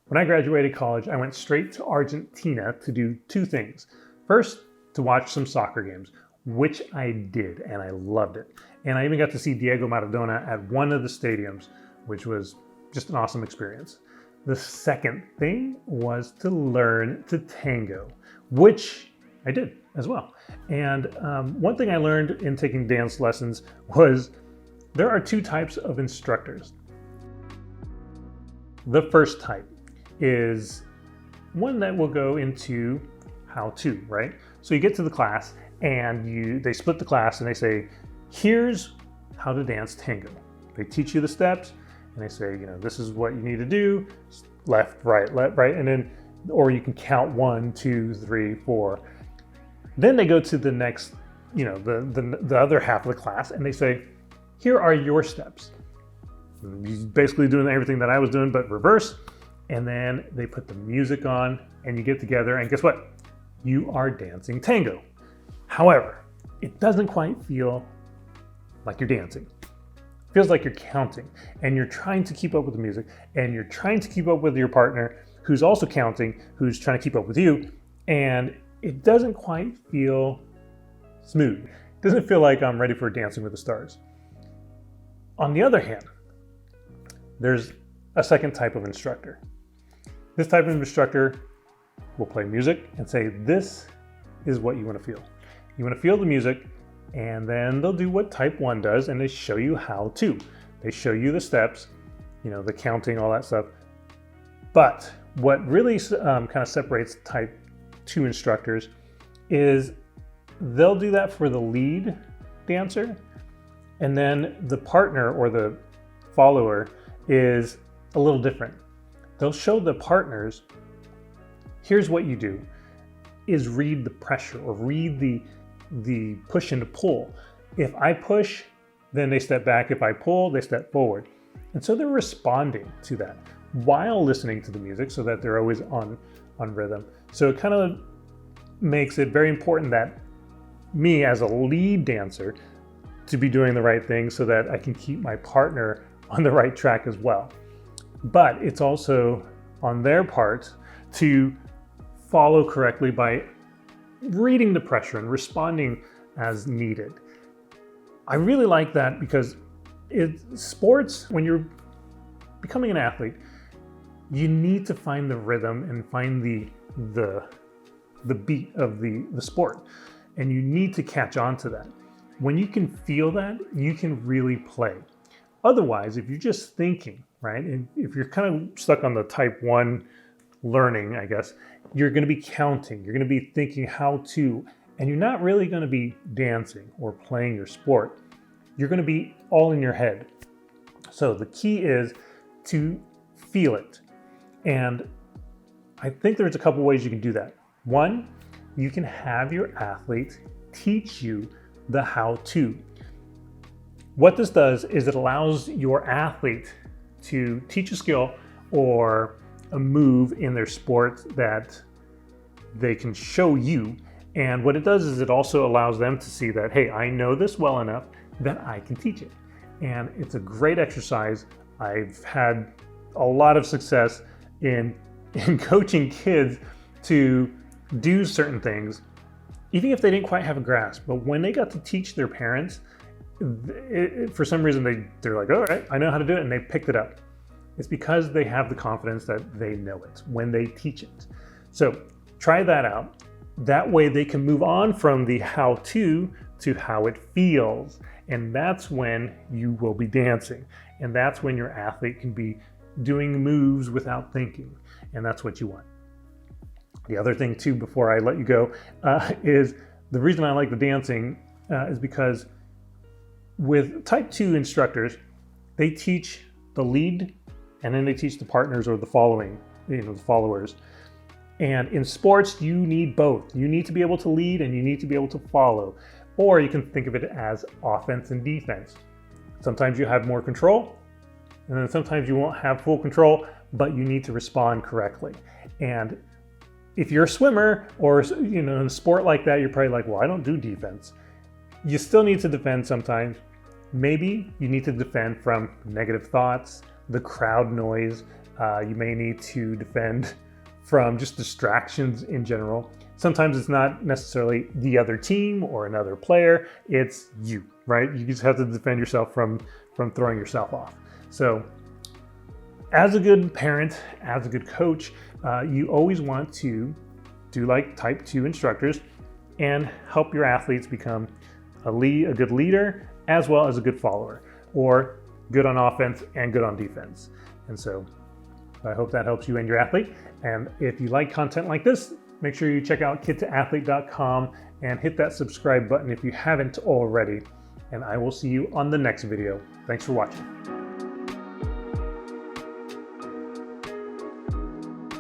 When I graduated college, I went straight to Argentina to do two things. First, to watch some soccer games, which I did, and I loved it. And I even got to see Diego Maradona at one of the stadiums, which was just an awesome experience. The second thing was to learn to tango, which I did as well. And one thing I learned in taking dance lessons was there are two types of instructors. The first type is one that will go into how to, right? So you get to the class and they split the class and they say, here's how to dance tango. They teach you the steps and they say, this is what you need to do, left, right, and then, or you can count 1, 2, 3, 4. Then they go to the next, the other half of the class and they say, here are your steps. He's basically doing everything that I was doing, but reverse. And then they put the music on and you get together and guess what? You are dancing tango. However, it doesn't quite feel like you're dancing. It feels like you're counting and you're trying to keep up with the music and you're trying to keep up with your partner who's also counting, who's trying to keep up with you. And it doesn't quite feel smooth. It doesn't feel like I'm ready for Dancing with the Stars. On the other hand, there's a second type of instructor. This type of instructor will play music and say, this is what you want to feel. You want to feel the music, and then they'll do what type 1 does, and they show you how to. They show you the steps, the counting, all that stuff. But what really kind of separates type 2 instructors is they'll do that for the lead dancer, and then the partner or the follower is a little different. They'll show the partners, here's what you do, is read the pressure or read the push and pull. If I push, then they step back. If I pull, they step forward. And so they're responding to that while listening to the music so that they're always on rhythm. So it kind of makes it very important that me as a lead dancer to be doing the right thing so that I can keep my partner on the right track as well. But it's also on their part to follow correctly by reading the pressure and responding as needed. I really like that because sports, when you're becoming an athlete, you need to find the rhythm and find the beat of the sport. And you need to catch on to that. When you can feel that, you can really play. Otherwise, if you're just thinking, right, and if you're kind of stuck on the type 1 learning, I guess, you're going to be counting, you're going to be thinking how to, and you're not really going to be dancing or playing your sport. You're going to be all in your head. So the key is to feel it. And I think there's a couple ways you can do that. One, you can have your athlete teach you the how to. What this does is it allows your athlete to teach a skill or a move in their sport that they can show you. And what it does is it also allows them to see that, hey, I know this well enough that I can teach it. And it's a great exercise. I've had a lot of success in coaching kids to do certain things, even if they didn't quite have a grasp. But when they got to teach their parents, for some reason they're like, all right, I know how to do it, and they picked it up. It's because they have the confidence that they know it when they teach it. So try that out. That way they can move on from the how to how it feels. And that's when you will be dancing. And that's when your athlete can be doing moves without thinking. And that's what you want. The other thing too, before I let you go, is the reason I like the dancing is because with type 2 instructors, they teach the lead and then they teach the partners or the following, the followers. And in sports, you need both. You need to be able to lead and you need to be able to follow. Or you can think of it as offense and defense. Sometimes you have more control, and then sometimes you won't have full control, but you need to respond correctly. And if you're a swimmer or in a sport like that, you're probably like, well, I don't do defense. You still need to defend sometimes. Maybe you need to defend from negative thoughts, the crowd noise, You may need to defend from just distractions in general. Sometimes it's not necessarily the other team or another player, it's you, right? You just have to defend yourself from throwing yourself off. So as a good parent, as a good coach, you always want to do like type 2 instructors and help your athletes become a good leader as well as a good follower, or good on offense and good on defense. And so I hope that helps you and your athlete. And if you like content like this, make sure you check out kidtoathlete.com and hit that subscribe button if you haven't already. And I will see you on the next video. Thanks for watching.